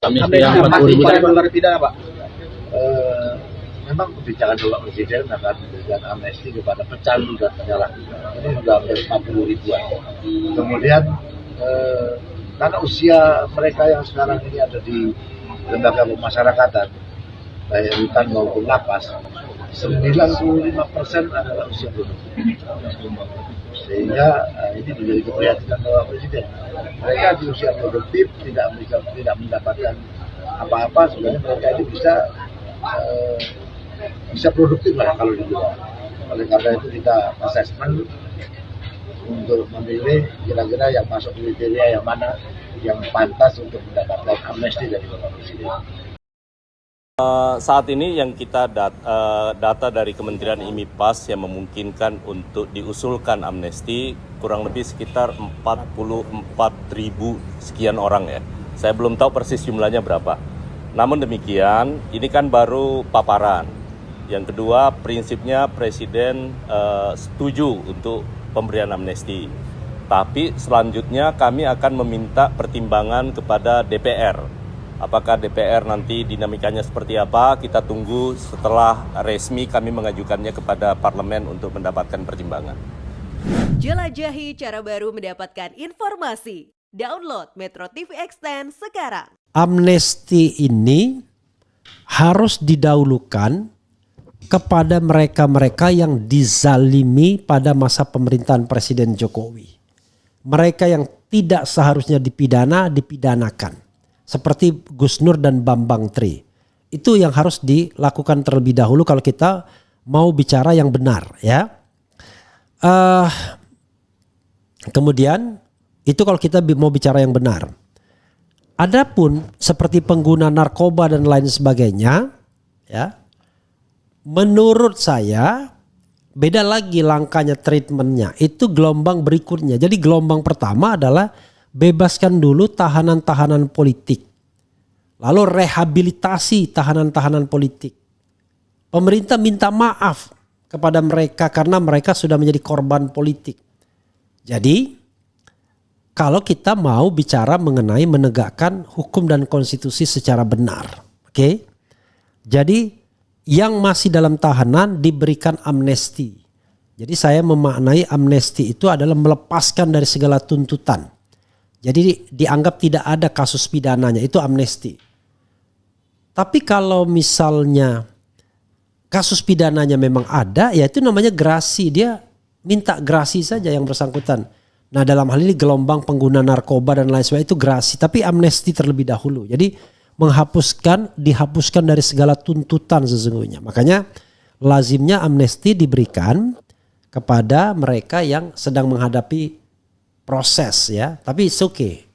Amnesti yang 40.000 tadi Pak. Pidana Pak. Memang kebijakan Bapak Presiden akan memberikan amnesti kepada pecandu dan penyalahguna. Ini sudah hampir 40 ribuan. Kemudian karena usia mereka yang sekarang ini ada di lembaga pemasyarakatan, baik rutan maupun lapas, 95% adalah usia produktif. Sehingga ini menjadi keprihatinan Bapak Presiden. Mereka di usia produktif tidak mendapatkan apa-apa, sebenarnya mereka ini bisa produktif lah kalau di luar. Oleh karena itu kita assessment untuk memilih kira-kira yang masuk kriteria yang mana yang pantas untuk mendapatkan amnesti dari Bapak Presiden. Saat ini yang kita data dari Kementerian IMIPAS yang memungkinkan untuk diusulkan amnesti kurang lebih sekitar 44.000 sekian orang ya. Saya belum tahu persis jumlahnya berapa. Namun demikian, ini kan baru paparan. Yang kedua, prinsipnya Presiden setuju untuk pemberian amnesti. Tapi selanjutnya kami akan meminta pertimbangan kepada DPR. Apakah DPR nanti dinamikanya seperti apa, kita tunggu setelah resmi kami mengajukannya kepada parlemen untuk mendapatkan pertimbangan. Jelajahi cara baru mendapatkan informasi. Download Metro TV Extend sekarang. Amnesti ini harus didahulukan kepada mereka-mereka yang dizalimi pada masa pemerintahan Presiden Jokowi. Mereka yang tidak seharusnya dipidanakan. Seperti Gus Nur dan Bambang Tri. Itu yang harus dilakukan terlebih dahulu kalau kita mau bicara yang benar ya. Kemudian itu kalau kita mau bicara yang benar. Adapun seperti pengguna narkoba dan lain sebagainya ya. Menurut saya beda lagi langkahnya, treatmentnya. Itu gelombang berikutnya. Jadi gelombang pertama adalah bebaskan dulu tahanan-tahanan politik. Lalu rehabilitasi tahanan-tahanan politik. Pemerintah minta maaf kepada mereka karena mereka sudah menjadi korban politik. Jadi kalau kita mau bicara mengenai menegakkan hukum dan konstitusi secara benar. Oke? Jadi yang masih dalam tahanan diberikan amnesti. Jadi saya memaknai amnesti itu adalah melepaskan dari segala tuntutan. Jadi dianggap tidak ada kasus pidananya, itu amnesti. Tapi kalau misalnya kasus pidananya memang ada, ya itu namanya grasi. Dia minta grasi saja yang bersangkutan. Nah dalam hal ini gelombang pengguna narkoba dan lain sebagainya itu grasi. Tapi amnesti terlebih dahulu. Jadi dihapuskan dari segala tuntutan sesungguhnya. Makanya lazimnya amnesti diberikan kepada mereka yang sedang menghadapi proses ya, tapi it's okay.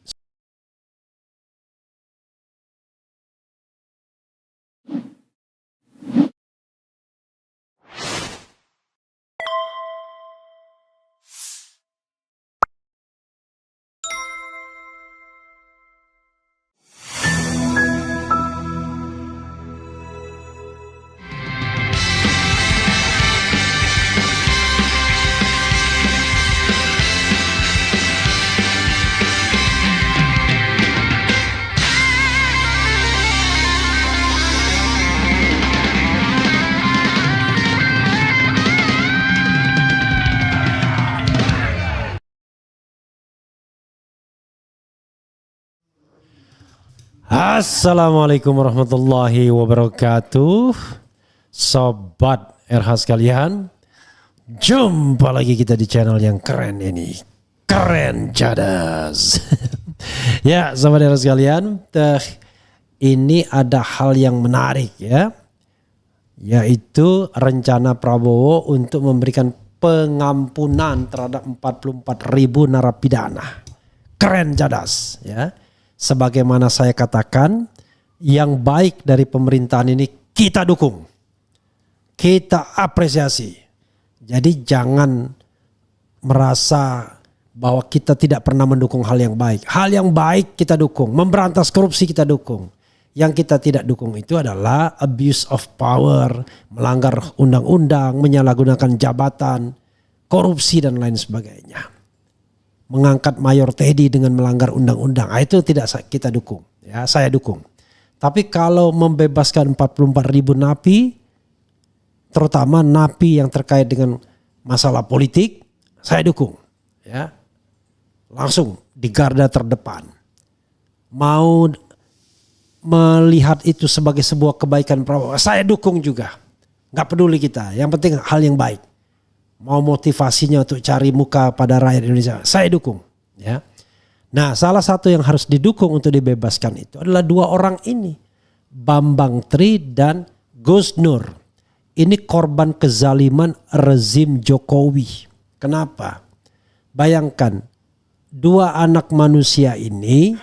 Assalamualaikum warahmatullahi wabarakatuh. Sobat RH sekalian, jumpa lagi kita di channel yang keren ini. Keren Cadas. Ya sobat RH sekalian, ini ada hal yang menarik ya. Yaitu rencana Prabowo untuk memberikan pengampunan terhadap 44.000 narapidana. Keren Cadas ya. Sebagaimana saya katakan, yang baik dari pemerintahan ini kita dukung. Kita apresiasi. Jadi jangan merasa bahwa kita tidak pernah mendukung hal yang baik. Hal yang baik kita dukung. Memberantas korupsi kita dukung. Yang kita tidak dukung itu adalah abuse of power, melanggar undang-undang, menyalahgunakan jabatan, korupsi dan lain sebagainya. Mengangkat Mayor Teddy dengan melanggar undang-undang, itu tidak kita dukung. Ya, saya dukung. Tapi kalau membebaskan 44.000 napi, terutama napi yang terkait dengan masalah politik, saya dukung. Ya, langsung di garda terdepan. Mau melihat itu sebagai sebuah kebaikan Prabowo, saya dukung juga. Gak peduli kita, yang penting hal yang baik. Mau motivasinya untuk cari muka pada rakyat Indonesia, saya dukung. Ya. Nah, salah satu yang harus didukung untuk dibebaskan itu adalah 2 orang ini, Bambang Tri dan Gus Nur. Ini korban kezaliman rezim Jokowi. Kenapa? Bayangkan, 2 anak manusia ini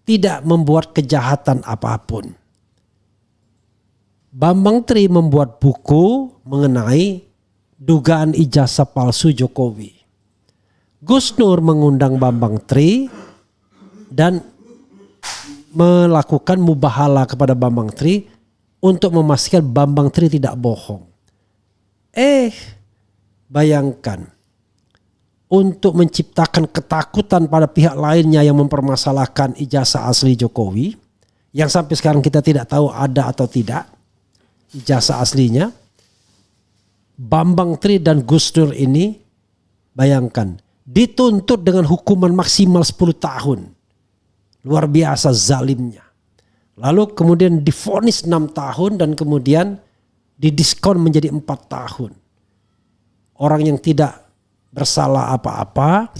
tidak membuat kejahatan apapun. Bambang Tri membuat buku mengenai dugaan ijazah palsu Jokowi. Gus Nur mengundang Bambang Tri dan melakukan mubahala kepada Bambang Tri untuk memastikan Bambang Tri tidak bohong. Bayangkan, untuk menciptakan ketakutan pada pihak lainnya yang mempermasalahkan ijazah asli Jokowi, yang sampai sekarang kita tidak tahu ada atau tidak ijazah aslinya, Bambang Tri dan Gus Nur ini, bayangkan, dituntut dengan hukuman maksimal 10 tahun. Luar biasa zalimnya. Lalu kemudian divonis 6 tahun dan kemudian didiskon menjadi 4 tahun. Orang yang tidak bersalah apa-apa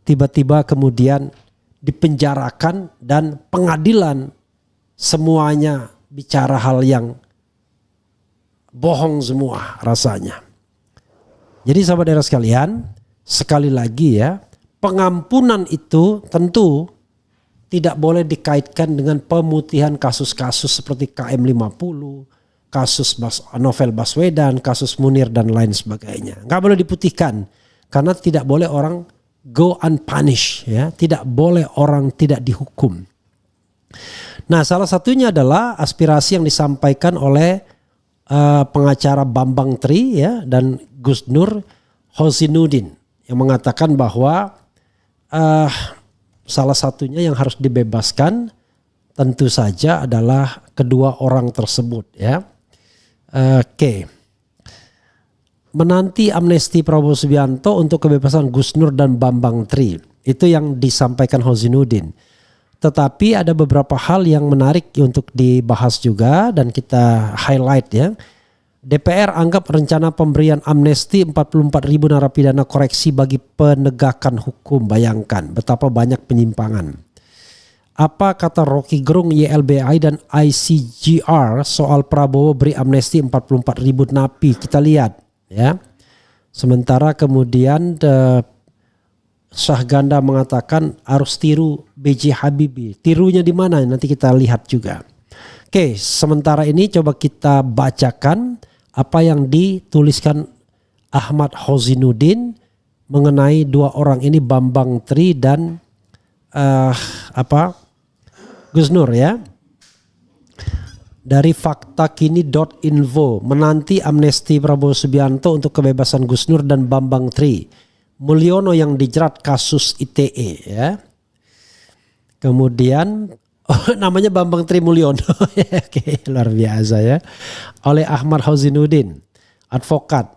tiba-tiba kemudian dipenjarakan dan pengadilan semuanya bicara hal yang bohong semua rasanya. Jadi sahabat-saudara sekalian, sekali lagi ya, pengampunan itu tentu tidak boleh dikaitkan dengan pemutihan kasus-kasus seperti KM50, kasus Novel Baswedan, kasus Munir dan lain sebagainya. Nggak boleh diputihkan karena tidak boleh orang go unpunished, ya, tidak boleh orang tidak dihukum. Nah, salah satunya adalah aspirasi yang disampaikan oleh pengacara Bambang Tri ya dan Gus Nur Hosinuddin yang mengatakan bahwa salah satunya yang harus dibebaskan tentu saja adalah kedua orang tersebut ya. Menanti amnesti Prabowo Subianto untuk kebebasan Gus Nur dan Bambang Tri. Itu yang disampaikan Hosinuddin. Tetapi ada beberapa hal yang menarik untuk dibahas juga dan kita highlight ya. DPR anggap rencana pemberian amnesti 44.000 narapidana koreksi bagi penegakan hukum. Bayangkan betapa banyak penyimpangan. Apa kata Rocky Gerung, YLBI dan ICGR soal Prabowo beri amnesti 44.000 napi? Kita lihat ya. Sementara kemudian Syahganda mengatakan harus tiru B.J. Habibie. Tirunya di mana? Nanti kita lihat juga. Oke, sementara ini coba kita bacakan apa yang dituliskan Ahmad Hosinuddin mengenai dua orang ini, Bambang Tri dan Gus Nur ya. Dari faktakini.info, menanti amnesti Prabowo Subianto untuk kebebasan Gus Nur dan Bambang Tri. Mulyono yang dijerat kasus ITE ya. Kemudian namanya Bambang Tri Mulyono. Oke, luar biasa ya. Oleh Ahmad Hosinuddin, advokat.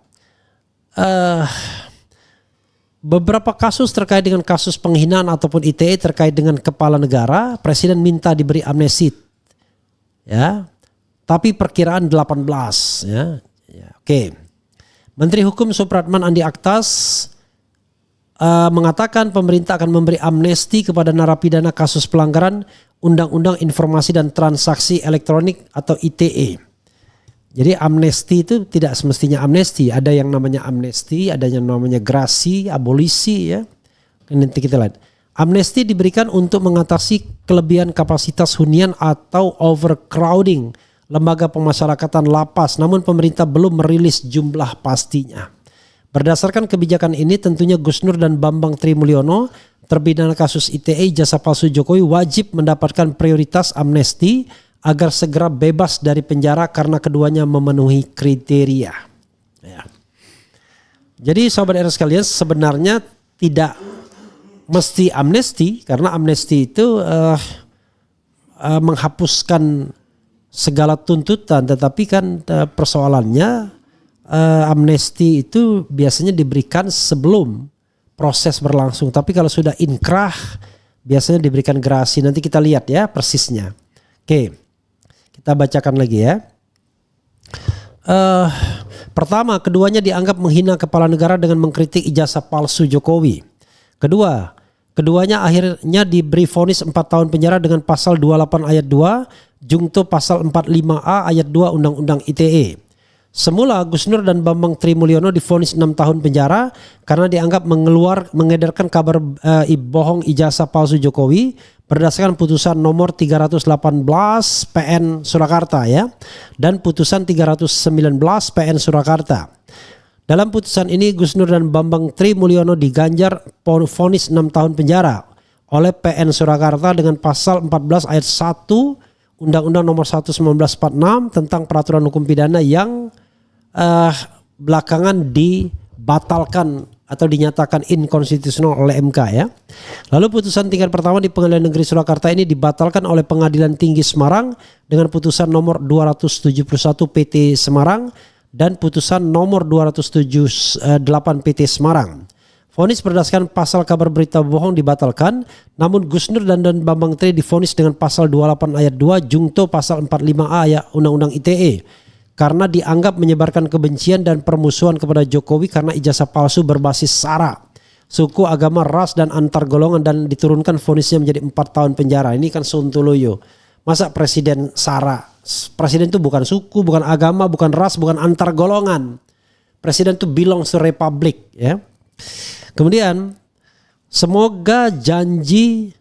Beberapa kasus terkait dengan kasus penghinaan ataupun ITE terkait dengan kepala negara, Presiden minta diberi amnesti. Ya. Tapi perkiraan 18 ya. Oke. Menteri Hukum Supratman Andi Aktas mengatakan pemerintah akan memberi amnesti kepada narapidana kasus pelanggaran Undang-Undang Informasi dan Transaksi Elektronik atau ITE. Jadi amnesti itu tidak semestinya amnesti. Ada yang namanya amnesti, ada yang namanya grasi, abolisi ya. Nanti kita lihat. Amnesti diberikan untuk mengatasi kelebihan kapasitas hunian atau overcrowding lembaga pemasyarakatan lapas. Namun pemerintah belum merilis jumlah pastinya. Berdasarkan kebijakan ini tentunya Gus Nur dan Bambang Tri Mulyono terpidana kasus ITE jasa palsu Jokowi wajib mendapatkan prioritas amnesti agar segera bebas dari penjara karena keduanya memenuhi kriteria. Ya. Jadi sahabat RS sekalian, sebenarnya tidak mesti amnesti karena amnesti itu menghapuskan segala tuntutan, tetapi kan persoalannya amnesti itu biasanya diberikan sebelum proses berlangsung. Tapi kalau sudah inkrah biasanya diberikan gerasi. Nanti kita lihat ya persisnya. Oke, kita bacakan lagi ya. Pertama, keduanya dianggap menghina kepala negara dengan mengkritik ijazah palsu Jokowi. Keduanya akhirnya diberi vonis 4 tahun penjara dengan pasal 28 ayat 2, jungto pasal 45A ayat 2 Undang-Undang ITE. Semula Gus Nur dan Bambang Tri Mulyono divonis 6 tahun penjara karena dianggap mengedarkan kabar bohong ijazah palsu Jokowi berdasarkan putusan nomor 318 PN Surakarta ya, dan putusan 319 PN Surakarta. Dalam putusan ini Gus Nur dan Bambang Tri Mulyono diganjar vonis 6 tahun penjara oleh PN Surakarta dengan pasal 14 ayat 1 Undang-Undang nomor 1 1946 tentang peraturan hukum pidana yang belakangan dibatalkan atau dinyatakan inkonstitusional oleh MK ya. Lalu putusan tingkat pertama di Pengadilan Negeri Surakarta ini dibatalkan oleh Pengadilan Tinggi Semarang dengan putusan nomor 271 PT Semarang dan putusan nomor 278 PT Semarang. Vonis berdasarkan pasal kabar berita bohong dibatalkan, namun Gus Nur dan Bambang Tri divonis dengan pasal 28 ayat 2 jungto pasal 45A ayat Undang-Undang ITE karena dianggap menyebarkan kebencian dan permusuhan kepada Jokowi karena ijazah palsu berbasis SARA, suku, agama, ras dan antar golongan, dan diturunkan vonisnya menjadi 4 tahun penjara. Ini kan sontoloyo. Masa presiden SARA? Presiden itu bukan suku, bukan agama, bukan ras, bukan antar golongan. Presiden itu belongs to republic ya. Kemudian semoga janji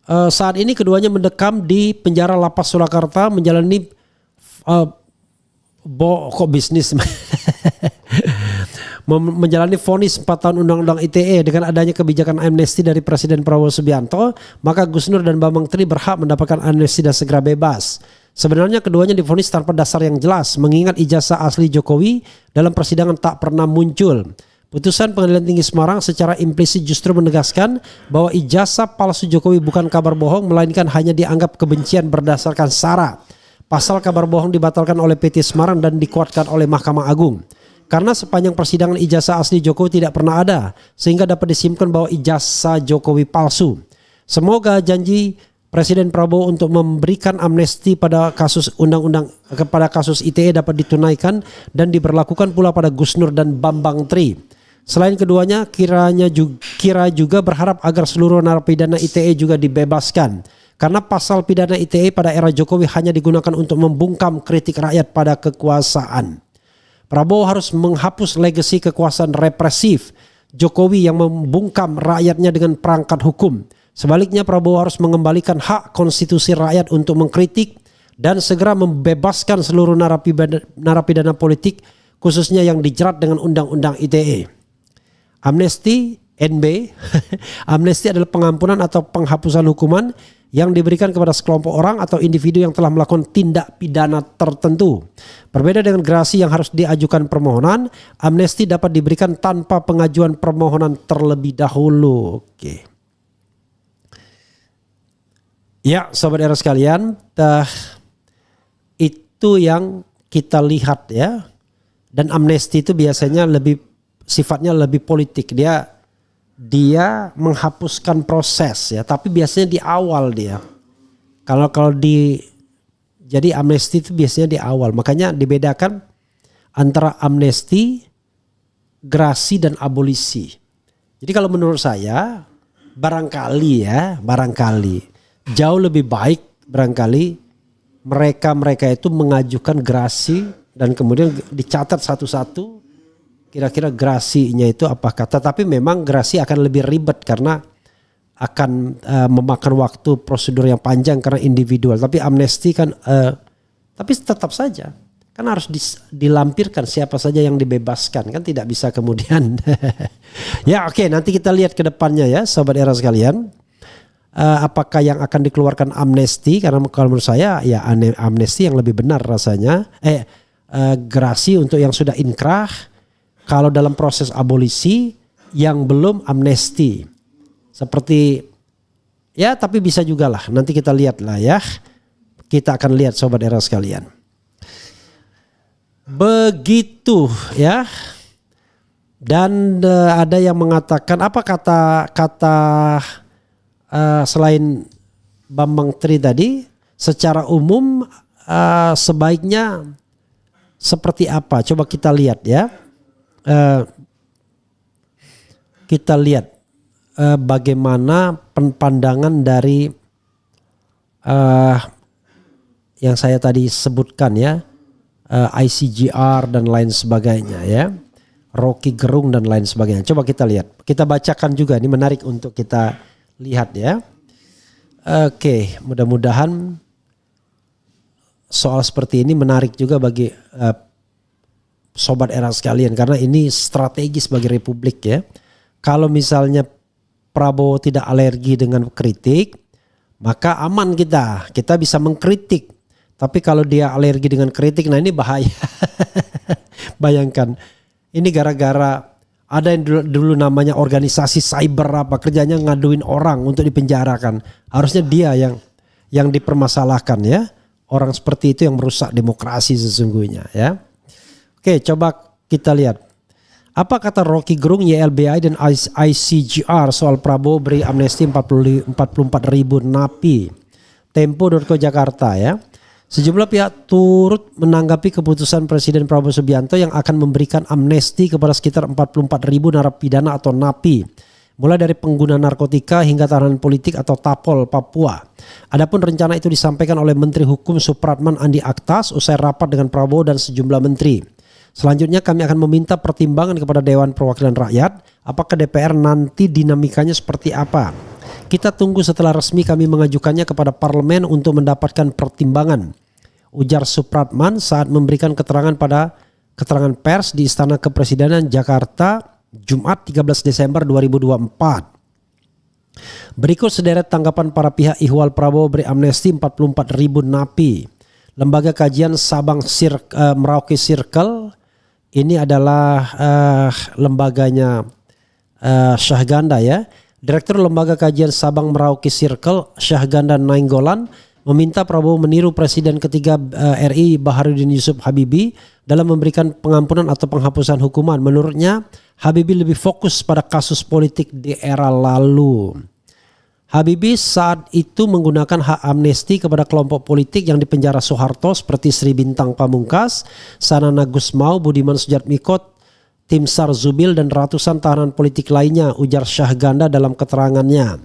saat ini keduanya mendekam di penjara Lapas Surakarta menjalani bisnis menjalani vonis 4 tahun Undang-Undang ITE. Dengan adanya kebijakan amnesti dari Presiden Prabowo Subianto, maka Gus Nur dan Bambang Tri berhak mendapatkan amnesti dan segera bebas. Sebenarnya keduanya divonis tanpa dasar yang jelas, mengingat ijazah asli Jokowi dalam persidangan tak pernah muncul. Putusan Pengadilan Tinggi Semarang secara implisit justru menegaskan bahwa ijazah palsu Jokowi bukan kabar bohong, melainkan hanya dianggap kebencian berdasarkan SARA. Pasal kabar bohong dibatalkan oleh PT Semarang dan dikuatkan oleh Mahkamah Agung. Karena sepanjang persidangan ijazah asli Jokowi tidak pernah ada, sehingga dapat disimpulkan bahwa ijazah Jokowi palsu. Semoga janji Presiden Prabowo untuk memberikan amnesti pada kasus kasus ITE dapat ditunaikan dan diberlakukan pula pada Gus Nur dan Bambang Tri. Selain keduanya, kira juga berharap agar seluruh narapidana ITE juga dibebaskan. Karena pasal pidana ITE pada era Jokowi hanya digunakan untuk membungkam kritik rakyat pada kekuasaan. Prabowo harus menghapus legasi kekuasaan represif Jokowi yang membungkam rakyatnya dengan perangkat hukum. Sebaliknya Prabowo harus mengembalikan hak konstitusi rakyat untuk mengkritik dan segera membebaskan seluruh narapidana politik, khususnya yang dijerat dengan Undang-Undang ITE. Amnesti NB amnesti adalah pengampunan atau penghapusan hukuman yang diberikan kepada sekelompok orang atau individu yang telah melakukan tindak pidana tertentu. Berbeda dengan gerasi yang harus diajukan permohonan, amnesti dapat diberikan tanpa pengajuan permohonan terlebih dahulu. Oke. Ya, sobat era sekalian, itu yang kita lihat ya. Dan amnesti itu biasanya sifatnya lebih politik. Dia menghapuskan proses ya, tapi biasanya di awal dia. Jadi amnesti itu biasanya di awal. Makanya dibedakan antara amnesti, gerasi dan abolisi. Jadi kalau menurut saya barangkali jauh lebih baik mereka itu mengajukan gerasi dan kemudian dicatat satu-satu kira-kira gerasinya itu apakah. Tetapi memang gerasi akan lebih ribet karena akan memakan waktu, prosedur yang panjang karena individual. Tapi amnesti kan tapi tetap saja kan harus dilampirkan siapa saja yang dibebaskan, kan tidak bisa kemudian. Ya oke, nanti kita lihat ke depannya ya sobat era sekalian. Apakah yang akan dikeluarkan amnesti, karena kalau menurut saya ya amnesti yang lebih benar rasanya. Gerasi untuk yang sudah inkrah. Kalau dalam proses abolisi yang belum amnesti. seperti ya, tapi bisa juga lah. Nanti kita lihat lah ya. Kita akan lihat sobat era sekalian. Begitu ya. Dan ada yang mengatakan apa kata selain Bambang Tri tadi, secara umum sebaiknya seperti apa? Coba kita lihat ya. Kita lihat bagaimana pandangan dari yang saya tadi sebutkan ya, ICGR dan lain sebagainya ya, Rocky Gerung dan lain sebagainya. Coba kita lihat, kita bacakan juga, ini menarik untuk kita lihat ya. Oke, mudah-mudahan soal seperti ini menarik juga bagi sobat era sekalian, karena ini strategis bagi Republik ya. Kalau misalnya Prabowo tidak alergi dengan kritik, maka aman kita bisa mengkritik. Tapi kalau dia alergi dengan kritik, nah ini bahaya. Bayangkan, ini gara-gara ada yang dulu namanya organisasi cyber apa, kerjanya ngaduin orang untuk dipenjarakan. Harusnya dia yang dipermasalahkan ya. Orang seperti itu yang merusak demokrasi sesungguhnya ya. Oke, coba kita lihat. Apa kata Rocky Gerung, YLBI dan ICGR soal Prabowo beri amnesti 44.000 napi. Tempo.co Jakarta ya. Sejumlah pihak turut menanggapi keputusan Presiden Prabowo Subianto yang akan memberikan amnesti kepada sekitar 44.000 narapidana atau napi, mulai dari pengguna narkotika hingga tahanan politik atau Tapol Papua. Adapun rencana itu disampaikan oleh Menteri Hukum Supratman Andi Aktas usai rapat dengan Prabowo dan sejumlah menteri. Selanjutnya kami akan meminta pertimbangan kepada Dewan Perwakilan Rakyat, apakah DPR nanti dinamikanya seperti apa. Kita tunggu setelah resmi kami mengajukannya kepada parlemen untuk mendapatkan pertimbangan, ujar Supratman saat memberikan keterangan pers di Istana Kepresidenan Jakarta Jumat 13 Desember 2024. Berikut sederet tanggapan para pihak ihwal Prabowo beri amnesti 44.000 napi. Lembaga kajian Sabang Merauke Circle, ini adalah lembaganya Syahganda ya. Direktur Lembaga Kajian Sabang Merauke Circle, Syahganda Nainggolan, meminta Prabowo meniru Presiden ketiga RI Baharudin Yusuf Habibie dalam memberikan pengampunan atau penghapusan hukuman. Menurutnya, Habibie lebih fokus pada kasus politik di era lalu. Habibie saat itu menggunakan hak amnesti kepada kelompok politik yang dipenjara Soeharto seperti Sri Bintang Pamungkas, Sanana Gusmao, Budiman Sujatmiko, Tim SAR Zubil dan ratusan tahanan politik lainnya, ujar Syahganda dalam keterangannya.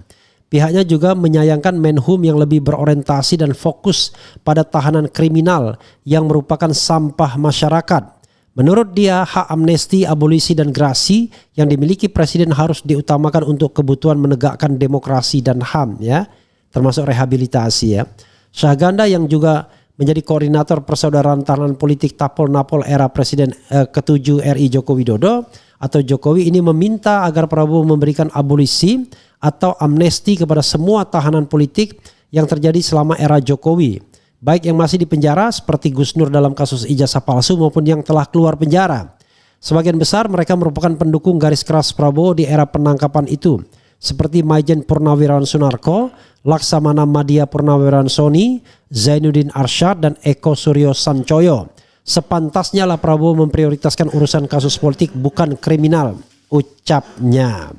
Pihaknya juga menyayangkan Menhum yang lebih berorientasi dan fokus pada tahanan kriminal yang merupakan sampah masyarakat. Menurut dia, hak amnesti, abolisi dan grasi yang dimiliki Presiden harus diutamakan untuk kebutuhan menegakkan demokrasi dan HAM ya, termasuk rehabilitasi ya. Syahganda yang juga menjadi koordinator persaudaraan tahanan politik Tapol Napol era Presiden ke-7 RI Joko Widodo atau Jokowi ini meminta agar Prabowo memberikan abolisi atau amnesti kepada semua tahanan politik yang terjadi selama era Jokowi, baik yang masih di penjara seperti Gus Nur dalam kasus ijazah palsu maupun yang telah keluar penjara. Sebagian besar mereka merupakan pendukung garis keras Prabowo di era penangkapan itu, seperti Maijen Purnawirawan Sunarko, Laksamana Madya Purnawirawan Soni, Zainuddin Arsyad dan Eko Suryo Sancoyo. Sepantasnya lah Prabowo memprioritaskan urusan kasus politik bukan kriminal, ucapnya.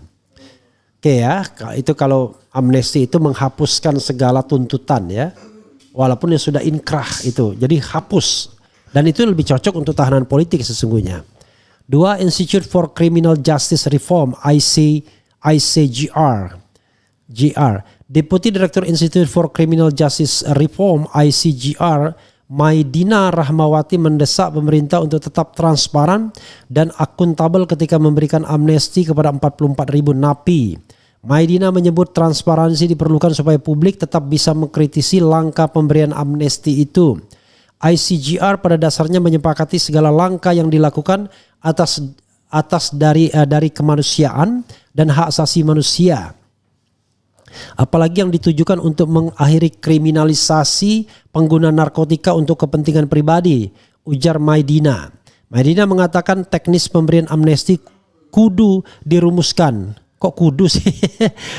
Oke ya, itu kalau amnesti itu menghapuskan segala tuntutan ya. Walaupun yang sudah inkrah itu, jadi hapus. Dan itu lebih cocok untuk tahanan politik sesungguhnya. 2. Institute for Criminal Justice Reform ICGR. Deputi Direktur Institute for Criminal Justice Reform ICGR Maidina Rahmawati mendesak pemerintah untuk tetap transparan dan akuntabel ketika memberikan amnesti kepada 44.000 napi. Maidina menyebut transparansi diperlukan supaya publik tetap bisa mengkritisi langkah pemberian amnesti itu. ICGR pada dasarnya menyepakati segala langkah yang dilakukan atas dari kemanusiaan dan hak asasi manusia. Apalagi yang ditujukan untuk mengakhiri kriminalisasi pengguna narkotika untuk kepentingan pribadi, ujar Maidina. Maidina mengatakan teknis pemberian amnesti kudu dirumuskan Kok kudu sih?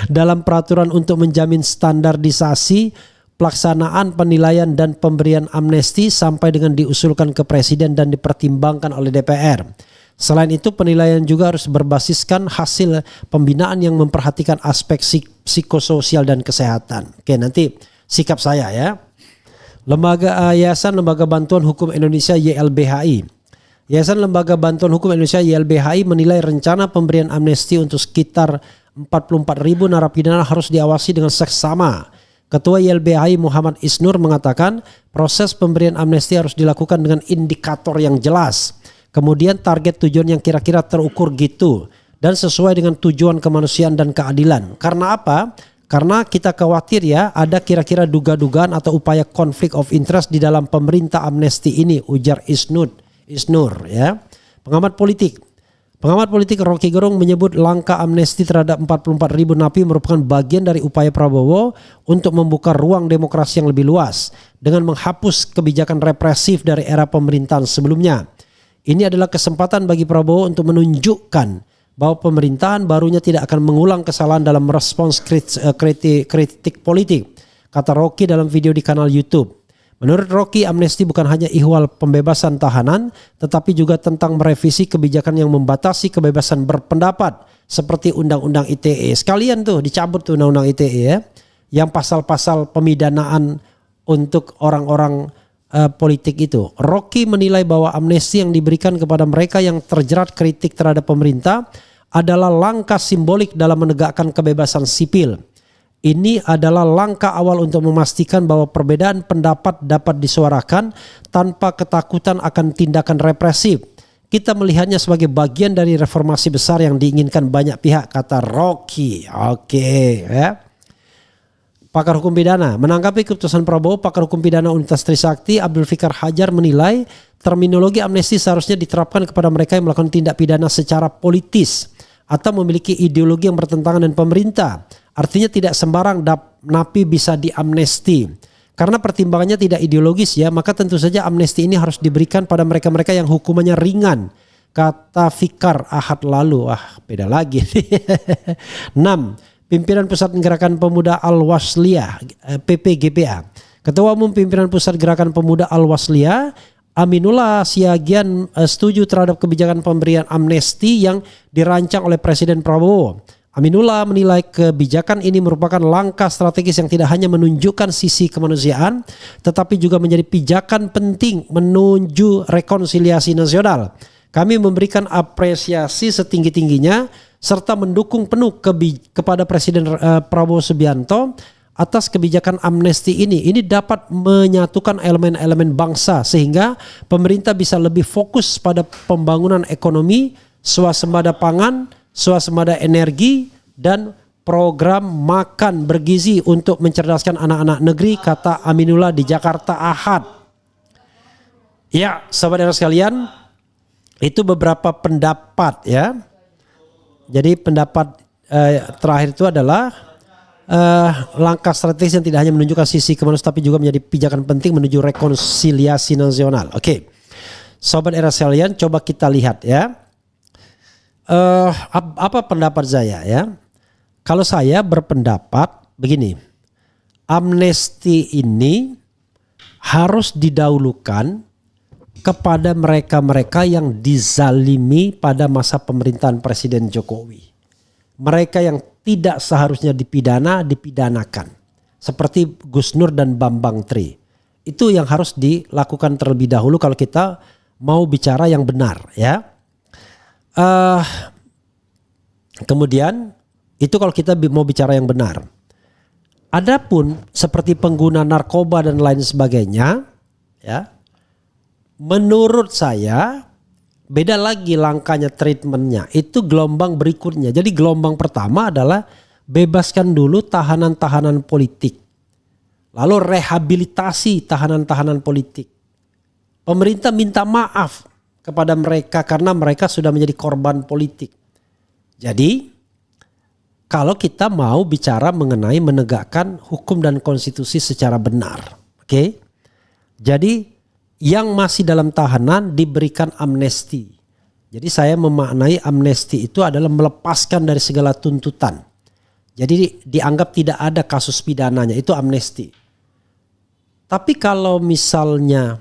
Dalam peraturan untuk menjamin standarisasi pelaksanaan penilaian dan pemberian amnesti sampai dengan diusulkan ke Presiden dan dipertimbangkan oleh DPR. Selain itu penilaian juga harus berbasiskan hasil pembinaan yang memperhatikan aspek psikososial dan kesehatan. Oke, nanti sikap saya ya. Yayasan Lembaga Bantuan Hukum Indonesia YLBHI. Yayasan Lembaga Bantuan Hukum Indonesia YLBHI menilai rencana pemberian amnesti untuk sekitar 44.000 narapidana harus diawasi dengan seksama. Ketua YLBHI Muhammad Isnur mengatakan proses pemberian amnesti harus dilakukan dengan indikator yang jelas. Kemudian target tujuan yang kira-kira terukur gitu. Dan sesuai dengan tujuan kemanusiaan dan keadilan. Karena apa? Karena kita khawatir ya ada kira-kira duga-dugaan atau upaya konflik of interest di dalam pemerintah amnesti ini, ujar Isnur ya. Pengamat politik Rocky Gerung menyebut langkah amnesti terhadap 44.000 napi merupakan bagian dari upaya Prabowo untuk membuka ruang demokrasi yang lebih luas dengan menghapus kebijakan represif dari era pemerintahan sebelumnya. Ini adalah kesempatan bagi Prabowo untuk menunjukkan bahwa pemerintahan barunya tidak akan mengulang kesalahan dalam merespons kritik politik, kata Rocky dalam video di kanal YouTube. Menurut Rocky, amnesti bukan hanya ihwal pembebasan tahanan, tetapi juga tentang merevisi kebijakan yang membatasi kebebasan berpendapat, seperti Undang-Undang ITE. Sekalian tuh dicabut tuh Undang-Undang ITE ya, yang pasal-pasal pemidanaan untuk orang-orang politik itu. Rocky menilai bahwa amnesti yang diberikan kepada mereka yang terjerat kritik terhadap pemerintah adalah langkah simbolik dalam menegakkan kebebasan sipil. Ini adalah langkah awal untuk memastikan bahwa perbedaan pendapat dapat disuarakan tanpa ketakutan akan tindakan represif. Kita melihatnya sebagai bagian dari reformasi besar yang diinginkan banyak pihak, kata Rocky. Oke, ya. Pakar hukum pidana menanggapi keputusan Prabowo, pakar hukum pidana Universitas Trisakti Abdul Fikar Hajar menilai terminologi amnesti seharusnya diterapkan kepada mereka yang melakukan tindak pidana secara politis atau memiliki ideologi yang bertentangan dengan pemerintah. Artinya tidak sembarang napi bisa diamnesti. Karena pertimbangannya tidak ideologis ya, maka tentu saja amnesti ini harus diberikan pada mereka-mereka yang hukumannya ringan, kata Fikar Ahad lalu. Beda lagi. 6. Pimpinan Pusat Gerakan Pemuda Al-Wasliyah PPGPA. Ketua Umum Pimpinan Pusat Gerakan Pemuda Al-Wasliyah Aminullah Siagian setuju terhadap kebijakan pemberian amnesti yang dirancang oleh Presiden Prabowo. Aminullah menilai kebijakan ini merupakan langkah strategis yang tidak hanya menunjukkan sisi kemanusiaan, tetapi juga menjadi pijakan penting menuju rekonsiliasi nasional. Kami memberikan apresiasi setinggi-tingginya serta mendukung penuh kepada Presiden Prabowo Subianto atas kebijakan amnesti ini. Ini dapat menyatukan elemen-elemen bangsa sehingga pemerintah bisa lebih fokus pada pembangunan ekonomi, swasembada pangan, swasembada energi, dan program makan bergizi untuk mencerdaskan anak-anak negeri, kata Aminullah di Jakarta Ahad. Ya, sahabat sekalian, itu beberapa pendapat ya. Jadi pendapat terakhir itu adalah langkah strategis yang tidak hanya menunjukkan sisi kemanusiaan tapi juga menjadi pijakan penting menuju rekonsiliasi nasional. Oke, sobat era sekalian, coba kita lihat ya. Apa pendapat saya ya? Kalau saya berpendapat begini, amnesti ini harus didahulukan kepada mereka-mereka yang dizalimi pada masa pemerintahan Presiden Jokowi. Mereka yang tidak seharusnya dipidanakan. Seperti Gus Nur dan Bambang Tri. Itu yang harus dilakukan terlebih dahulu kalau kita mau bicara yang benar ya. Kemudian itu kalau kita mau bicara yang benar. Adapun seperti pengguna narkoba dan lain sebagainya ya. Menurut saya beda lagi langkahnya, treatmentnya. Itu gelombang berikutnya. Jadi gelombang pertama adalah bebaskan dulu tahanan-tahanan politik. Lalu rehabilitasi tahanan-tahanan politik. Pemerintah minta maaf kepada mereka karena mereka sudah menjadi korban politik. Jadi kalau kita mau bicara mengenai menegakkan hukum dan konstitusi secara benar. Oke? Jadi yang masih dalam tahanan diberikan amnesti. Jadi saya memaknai amnesti itu adalah melepaskan dari segala tuntutan. Jadi dianggap tidak ada kasus pidananya, itu amnesti. Tapi kalau misalnya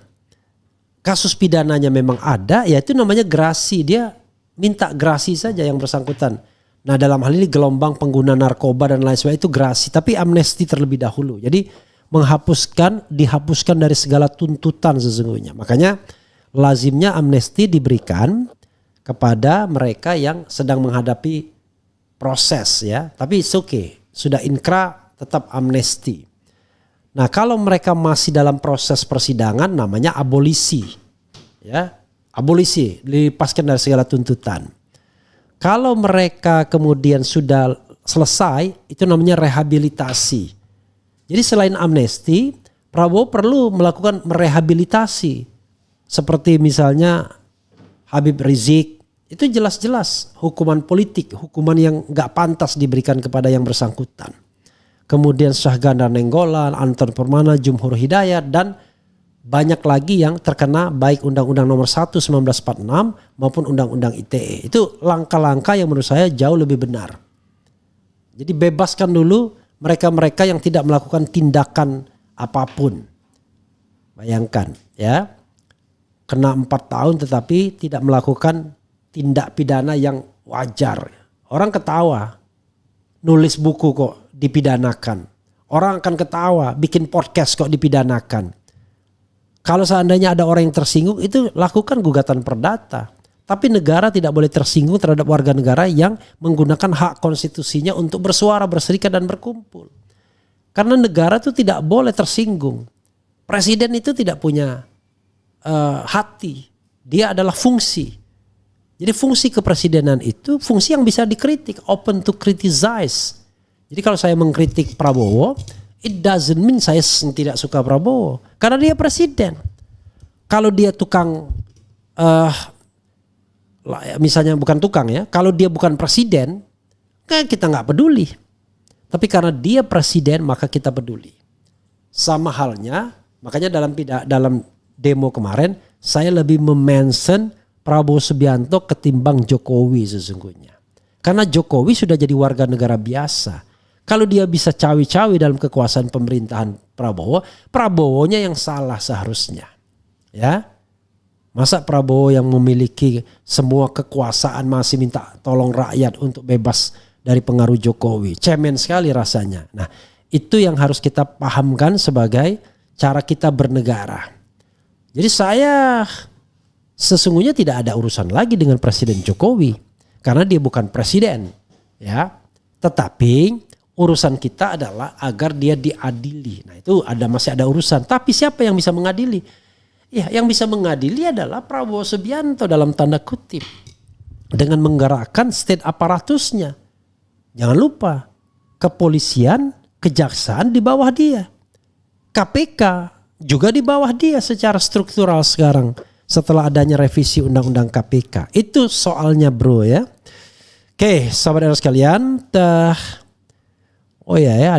kasus pidananya memang ada, ya itu namanya grasi. Dia minta grasi saja yang bersangkutan. Nah dalam hal ini gelombang pengguna narkoba dan lain sebagainya itu grasi. Tapi amnesti terlebih dahulu. Jadi dihapuskan dari segala tuntutan sesungguhnya. Makanya lazimnya amnesti diberikan kepada mereka yang sedang menghadapi proses ya. Tapi it's okay. Sudah inkrah tetap amnesti. Nah kalau mereka masih dalam proses persidangan namanya abolisi. Ya, abolisi, dilepaskan dari segala tuntutan. Kalau mereka kemudian sudah selesai, itu namanya rehabilitasi. Jadi selain amnesti, Prabowo perlu melakukan merehabilitasi. Seperti misalnya Habib Rizik, itu jelas-jelas hukuman politik, hukuman yang gak pantas diberikan kepada yang bersangkutan. Kemudian Syahganda Nainggolan, Anton Permana, Jumhur Hidayat, dan banyak lagi yang terkena baik Undang-Undang Nomor 1 1946 maupun Undang-Undang ITE. Itu langkah-langkah yang menurut saya jauh lebih benar. Jadi bebaskan dulu mereka-mereka yang tidak melakukan tindakan apapun. Bayangkan ya, kena 4 tahun tetapi tidak melakukan tindak pidana yang wajar. Orang ketawa, nulis buku kok dipidanakan. Orang akan ketawa, bikin podcast kok dipidanakan. Kalau seandainya ada orang yang tersinggung, itu lakukan gugatan perdata. Tapi negara tidak boleh tersinggung terhadap warga negara yang menggunakan hak konstitusinya untuk bersuara, berserikat, dan berkumpul. Karena negara itu tidak boleh tersinggung. Presiden itu tidak punya hati. Dia adalah fungsi. Jadi fungsi kepresidenan itu fungsi yang bisa dikritik, open to criticize. Jadi kalau saya mengkritik Prabowo, it doesn't mean saya tidak suka Prabowo. Karena dia presiden. Kalau dia tukang, misalnya bukan tukang ya, kalau dia bukan presiden, kan kita nggak peduli. Tapi karena dia presiden maka kita peduli. Sama halnya, makanya dalam demo kemarin saya lebih memention Prabowo Subianto ketimbang Jokowi sesungguhnya. Karena Jokowi sudah jadi warga negara biasa. Kalau dia bisa cawi-cawi dalam kekuasaan pemerintahan Prabowo, Prabowonya yang salah seharusnya. Ya. Masa Prabowo yang memiliki semua kekuasaan masih minta tolong rakyat untuk bebas dari pengaruh Jokowi. Cemen sekali rasanya. Nah, itu yang harus kita pahamkan sebagai cara kita bernegara. Jadi saya sesungguhnya tidak ada urusan lagi dengan Presiden Jokowi karena dia bukan presiden, ya. Tetapi urusan kita adalah agar dia diadili. Nah, itu masih ada urusan. Tapi siapa yang bisa mengadili? Ya, yang bisa mengadili adalah Prabowo Subianto dalam tanda kutip dengan menggerakkan state aparatusnya. Jangan lupa, kepolisian, kejaksaan di bawah dia. KPK juga di bawah dia secara struktural sekarang. Setelah adanya revisi undang-undang KPK. Itu soalnya bro ya. Oke, sahabat era sekalian. Oh ya,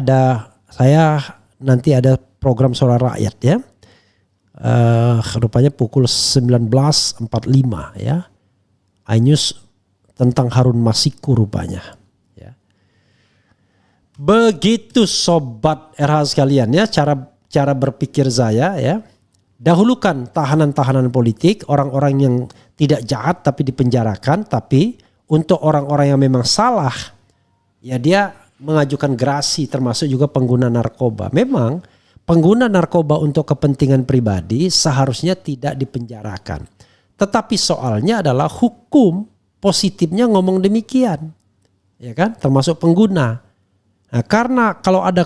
saya nanti ada program Suara Rakyat ya. Rupanya pukul 19.45 ya. iNews tentang Harun Masiku rupanya. Ya. Begitu sobat RH sekalian ya, cara berpikir saya ya. Dahulukan tahanan-tahanan politik, orang-orang yang tidak jahat tapi dipenjarakan. Tapi untuk orang-orang yang memang salah, ya dia mengajukan gerasi termasuk juga pengguna narkoba. Memang pengguna narkoba untuk kepentingan pribadi seharusnya tidak dipenjarakan. Tetapi soalnya adalah hukum positifnya ngomong demikian. Ya kan? Termasuk pengguna. Nah, karena kalau ada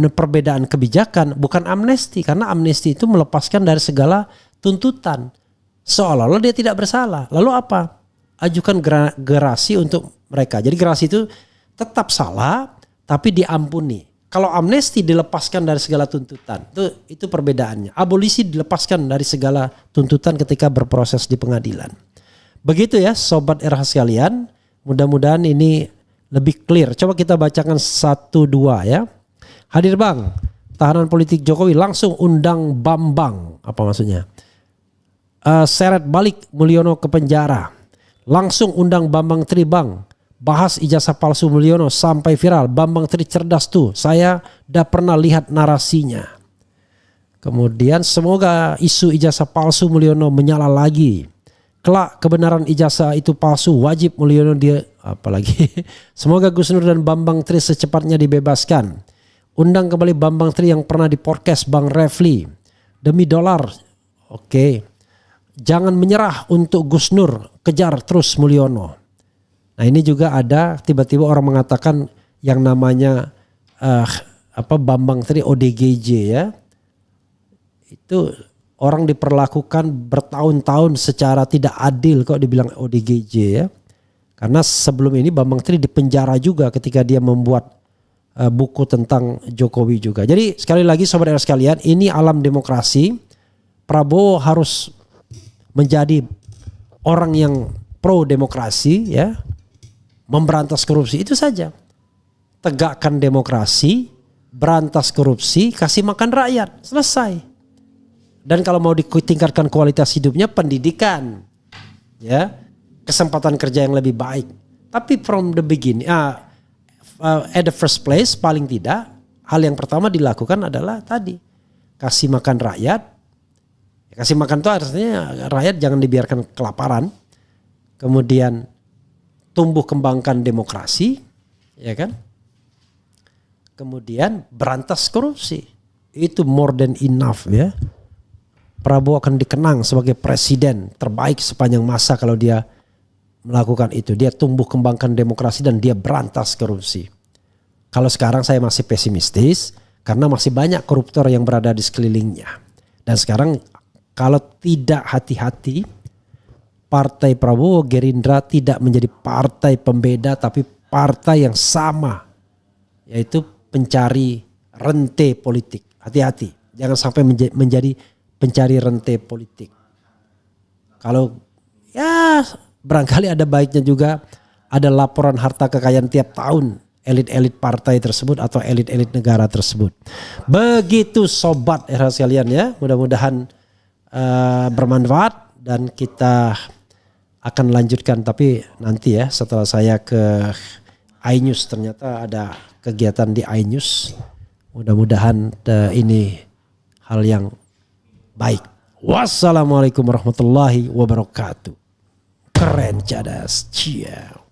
perbedaan kebijakan, bukan amnesti, karena amnesti itu melepaskan dari segala tuntutan seolah-olah dia tidak bersalah. Lalu apa? Ajukan gerasi untuk mereka. Jadi gerasi itu tetap salah tapi diampuni. Kalau amnesti dilepaskan dari segala tuntutan, itu perbedaannya. Abolisi dilepaskan dari segala tuntutan ketika berproses di pengadilan. Begitu ya sobat RH sekalian, mudah-mudahan ini lebih clear. Coba kita bacakan 1-2 ya. Hadir Bang, tahanan politik Jokowi langsung undang Bambang. Apa maksudnya? seret balik Mulyono ke penjara. Langsung undang Bambang Tri, Bang. Bahas ijazah palsu Mulyono sampai viral. Bambang Tri cerdas tuh. Saya udah pernah lihat narasinya. Kemudian semoga isu ijazah palsu Mulyono menyala lagi. Kelak kebenaran ijazah itu palsu, wajib Mulyono dia apalagi. Semoga Gus Nur dan Bambang Tri secepatnya dibebaskan. Undang kembali Bambang Tri yang pernah di podcast Bang Refli. Demi dolar. Oke. Jangan menyerah untuk Gus Nur, kejar terus Mulyono. Nah ini juga ada tiba-tiba orang mengatakan yang namanya Bambang Tri ODGJ ya. Itu orang diperlakukan bertahun-tahun secara tidak adil kok dibilang ODGJ ya. Karena sebelum ini Bambang Tri dipenjara juga ketika dia membuat buku tentang Jokowi juga. Jadi sekali lagi sobat era sekalian, ini alam demokrasi. Prabowo harus menjadi orang yang pro demokrasi ya. Memberantas korupsi itu saja. Tegakkan demokrasi, berantas korupsi, kasih makan rakyat, selesai. Dan kalau mau ditingkatkan kualitas hidupnya, pendidikan, ya, kesempatan kerja yang lebih baik. Tapi from the beginning, at the first place, paling tidak, hal yang pertama dilakukan adalah tadi kasih makan rakyat. Kasih makan itu artinya rakyat jangan dibiarkan kelaparan. Kemudian tumbuh kembangkan demokrasi, ya kan? Kemudian berantas korupsi. Itu more than enough ya. Prabowo akan dikenang sebagai presiden terbaik sepanjang masa kalau dia melakukan itu. Dia tumbuh kembangkan demokrasi dan dia berantas korupsi. Kalau sekarang saya masih pesimistis karena masih banyak koruptor yang berada di sekelilingnya. Dan sekarang kalau tidak hati-hati, Partai Prabowo Gerindra tidak menjadi partai pembeda tapi partai yang sama. Yaitu pencari rente politik. Hati-hati. Jangan sampai menjadi pencari rente politik. Kalau ya barangkali ada baiknya juga ada laporan harta kekayaan tiap tahun elit-elit partai tersebut atau elit-elit negara tersebut. Begitu sobat era sekalian ya. Mudah-mudahan bermanfaat dan kita akan lanjutkan tapi nanti ya setelah saya ke iNews ternyata ada kegiatan di iNews. Mudah-mudahan ini hal yang baik. Wassalamualaikum warahmatullahi wabarakatuh. Keren cadas. Ciao.